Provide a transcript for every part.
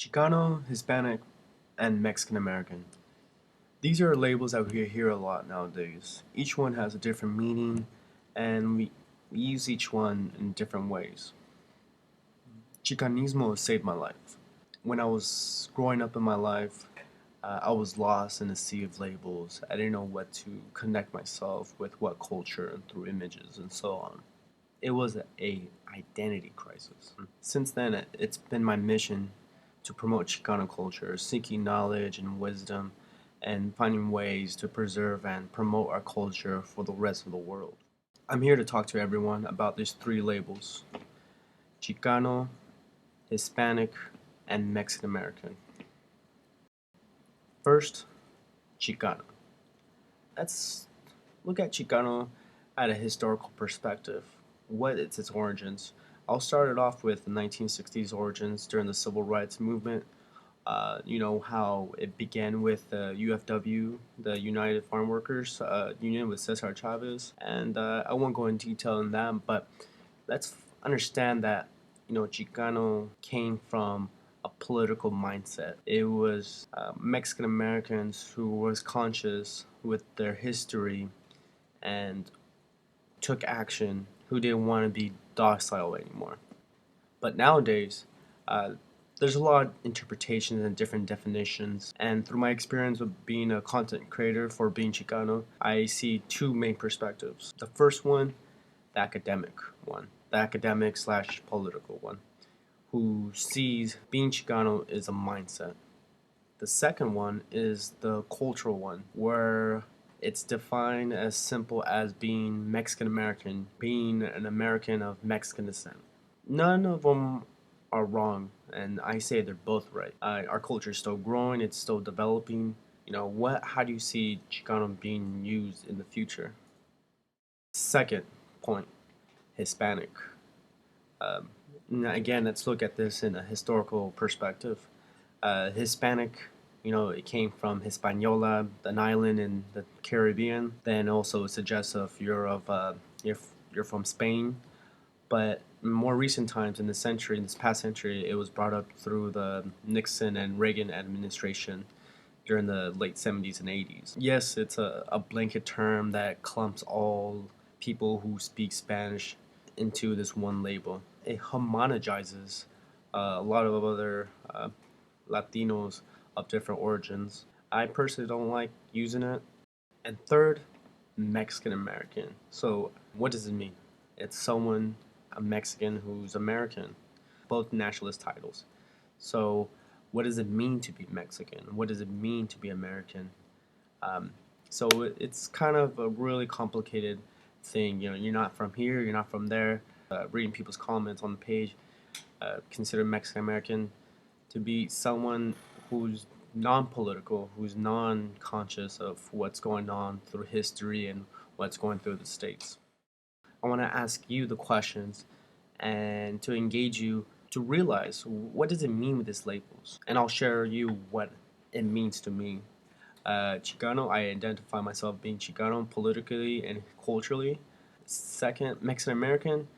Chicano, Hispanic, and Mexican American. These are labels that we hear a lot nowadays. Each one has a different meaning, and we use each one in different ways. Chicanismo saved my life. When I was growing up in my life, I was lost in a sea of labels. I didn't know what to connect myself with what culture and through images and so on. It was a identity crisis. Since then, it's been my mission to promote Chicano culture, seeking knowledge and wisdom, and finding ways to preserve and promote our culture for the rest of the world. I'm here to talk to everyone about these three labels: Chicano, Hispanic, and Mexican American. First, Chicano. Let's look at Chicano at a historical perspective. What is its origins? I'll start it off with the 1960s origins during the Civil Rights Movement. You know how it began with the UFW, the United Farm Workers Union with Cesar Chavez, and I won't go in detail on that, but let's understand that Chicano came from a political mindset. It was Mexican Americans who was conscious with their history and took action, who didn't want to be docile anymore. But nowadays, uh, there's a lot of interpretations and different definitions. And through my experience of being a content creator for being Chicano, I see two main perspectives. The first one, the academic one, the academic slash political one, who sees being Chicano is a mindset. The second one is the cultural one, where it's defined as simple as being Mexican American, being an American of Mexican descent. None of them are wrong, and I say they're both right. Our culture is still growing, it's still developing. How do you see Chicano being used in the future? Second point, Hispanic. Um, Again, let's look at this in a historical perspective. Hispanic, it came from Hispaniola, an island in the Caribbean. Then also it suggests if you're from Spain. But in more recent times, in this past century, it was brought up through the Nixon and Reagan administration during the late 70s and 80s. Yes, it's a blanket term that clumps all people who speak Spanish into this one label. It homogenizes a lot of other Latinos of different origins. I personally don't like using it. And third, Mexican American. So, what does it mean? It's someone, a Mexican who's American, both nationalist titles. So, what does it mean to be Mexican? What does it mean to be American? Um, it's kind of a really complicated thing. You're not from here, you're not from there. Reading people's comments on the page, consider Mexican American to be someone who's non-political, who's non-conscious of what's going on through history and what's going through the states. I want to ask you the questions and to engage you to realize what does it mean with these labels, and I'll share you what it means to me. Chicano, I identify myself being Chicano politically and culturally. Second, Mexican American.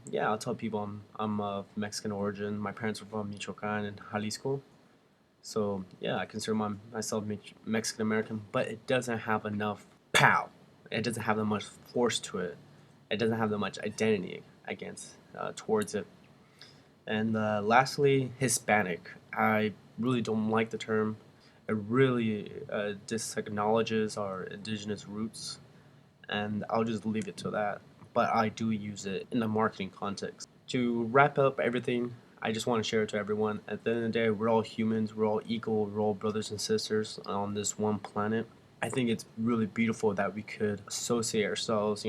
Yeah, I'll tell people I'm of Mexican origin. My parents were from Michoacan and Jalisco. So yeah, I consider myself Mexican American, but it doesn't have enough pow. It doesn't have that much force to it. It doesn't have that much identity against towards it. And lastly, Hispanic. I really don't like the term. It really disacknowledges our indigenous roots, and I'll just leave it to that. But I do use it in the marketing context. To wrap up everything, I just want to share it to everyone. At the end of the day, we're all humans, we're all equal, we're all brothers and sisters on this one planet. I think it's really beautiful that we could associate ourselves,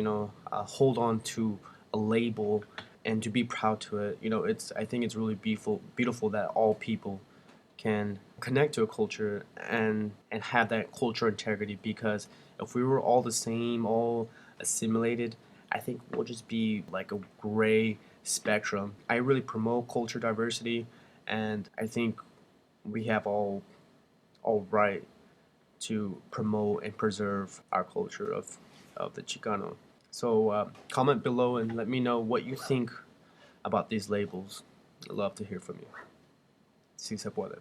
hold on to a label and to be proud to it. I think it's really beautiful that all people can connect to a culture and have that cultural integrity, because if we were all the same, all assimilated, I think we'll just be like a gray spectrum. I really promote culture diversity, and I think we have all right to promote and preserve our culture of the Chicano. So comment below and let me know what you think about these labels. I'd love to hear from you. si se puede.